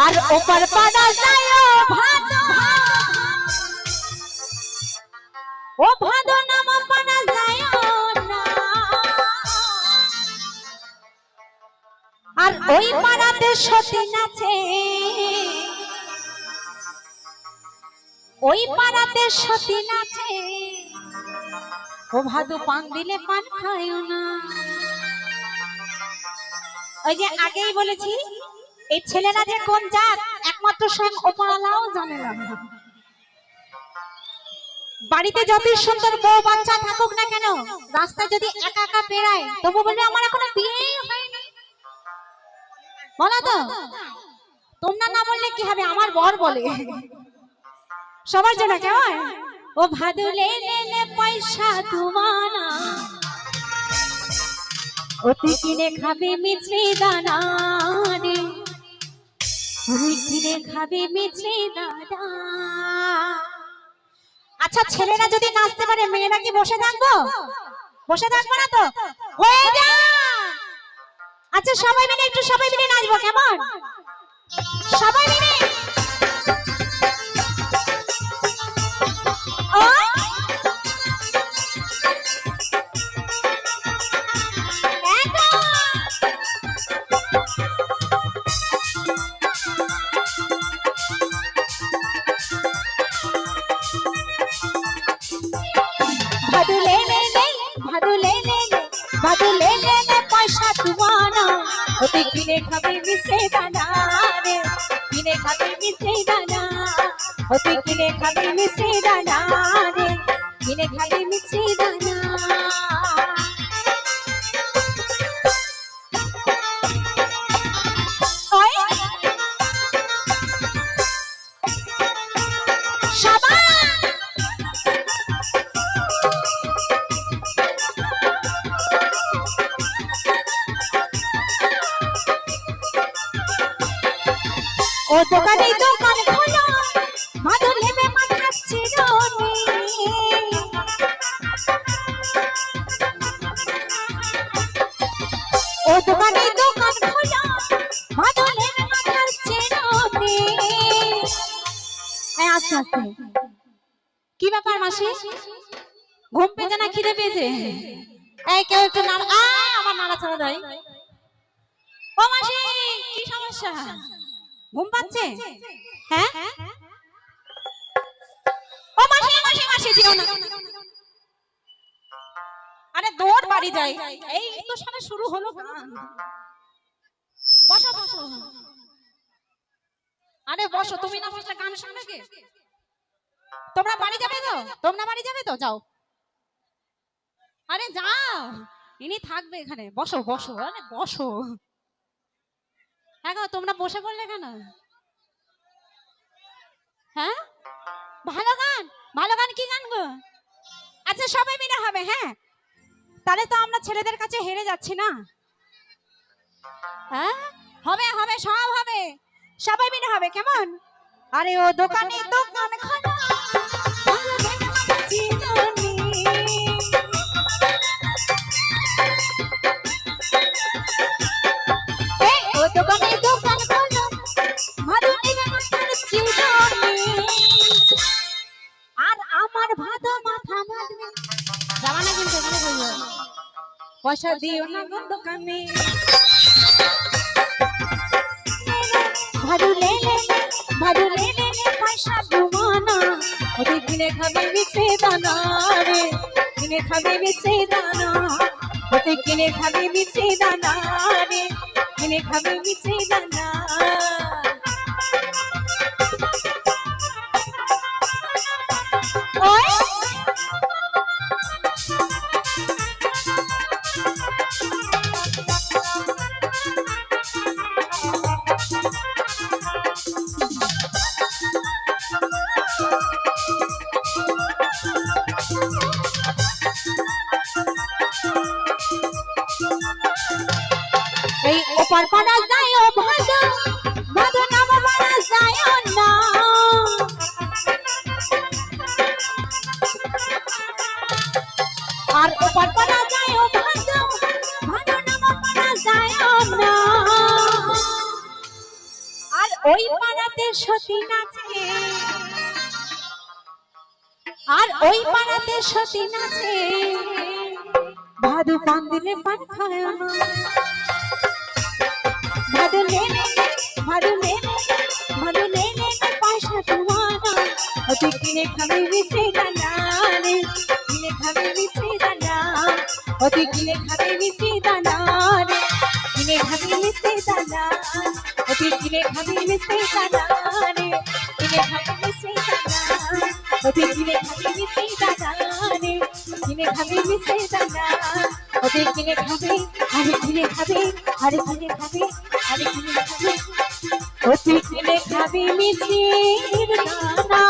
আর ওপার পাড়া যায় ভাদো, ও ভাদো নাম পাড়া যায় না। আর ওই পাড়াতে সতী নাচে, ওই পাড়াতে সতী নাচে, ও ভাদু পান দিলে পান খায়ও না। ওই যে আগেই বলেছি এই ছেলেরা যে কোন জাত একমাত্র স্বয়ং ওপরওয়ালাও জানে না। বাড়িতে যতই সুন্দর বউ বাচ্চা থাকুক না কেন, রাস্তায় যদি একা একা বেড়ায় তবু বলবে আমার এখনো বিয়েই হয়নি। বলো তো, তোমরা না বললে কি হবে, আমার বর বলে সবার জন্য কেমন। ও ভাদু লে লে লে পয়সা দুমানা, ওতে কিনে খাবে মিছরি দানা রে, ওতে কিনে খাবে মিছরি দানা। আচ্ছা ছেলেরা যদি নাচতে পারে মেয়েরা কি বসে থাকবো? বসে থাকবো না তো, হয়ে যা। আচ্ছা সবাই মিলে একটু সবাই মিলে নাচবো কেমন, সবাই মিলে। भादु ले ले ले, भादु ले ले ले, भादु ले ले ले पैसा दुआना, होते किने खाबे मिसे दाना रे, किने खाबे मिसे दाना, होते किने खाबे मिसे दाना रे, किने खाबे मिसे दाना। ও দোকানে দোকান খোলা, ভাদু নেবে মাথাচ্ছি রনি। ও দোকানে দোকান খোলা, ভাদু নেবে মাথাচ্ছি রনি। এই আস্তে আস্তে, কি ব্যাপার মাসি, ঘুম পেয়েছে না খিদে পেয়েছে? এই কেউ একটু নাড়া, আমার নাড়াচাড়া দেয়। ও মাসি কি সমস্যা, ঘুম পাচ্ছে? হ্যাঁ ও মাসি মাসি মাসি যেও না, আরে দৌড় বাড়ি যাই, এই তো সামনে শুরু হলো গান। বসো বসো, আরে বসো, তুমি না বসলে গান শুনবে কে? তোমরা বাড়ি যাবে তো, তোমরা বাড়ি যাবে তো, যাও। আরে যাও, ইনি থাকবে এখানে, বসো বসো, আরে বসো। হ্যাঁ গো, তোমরা বসে পড়লে কেন? হ্যাঁ ভালো গান, ভালো গান কি গান গো? আচ্ছা সবাই মিলে হবে, হ্যাঁ তাহলে তো আমরা ছেলেদের কাছে হেরে যাচ্ছি না। হ্যাঁ হবে হবে, সব হবে, সবাই মিলে হবে কেমন। আরে ও দোকানে দোকান খোলা, ও দোকানে দোকান খোলা, ভাদু নেবে মাথার চিউনি। আর আমার ভাদু মাথা মারবে, যাবা না কিন্তু মনে করবো, পয়সা দিও না গো দোকানে। ভাদু লে লে লে, ভাদু লে লে লে পয়সা দুমানা, ওতে কিনে খাবে মিছে দানা রে, কিনে খাবে মিছে দানা, ওতে কিনে খাবে মিছে দানা রে, কিনে খাবে মিছে দানা। এই ওপার পাড়া যায় ও ভাদু, ভাদু নাম পাড়া যায় না। আর ওপার পাড়া যায় ও ভাদু, ভাদু নাম পাড়া যায় না। আর ওই পাড়াতে সতী নাচে, আর ওই পাড়াতে সতী নাচে, ভাদু পান দিলে পান খায় না, ভাদু নে নে নে, ভাদু নে নে নে, ভাদু নে নে নে পয়সা তোমারা, ও তুই কিনে খাবি মিষ্টি দানা রে, কিনে খাবি মিষ্টি দানা, ও তুই কিনে খাবি মিষ্টি দানা রে, কিনে খাবি মিষ্টি দানা, ও তুই কিনে খাবি মিষ্টি দানা রে, কিনে খাবি মিষ্টি দানা, ও তুই কিনে খাবি মিষ্টি দানা রে, কিনে খাবি মিষ্টি দানা, ও তুই কিনে খাবি, আরে কিনে খাবি, আরে কিনে খাবি, আরে কিনে খাবি, ও তুই কিনে খাবি মিষ্টির দানা।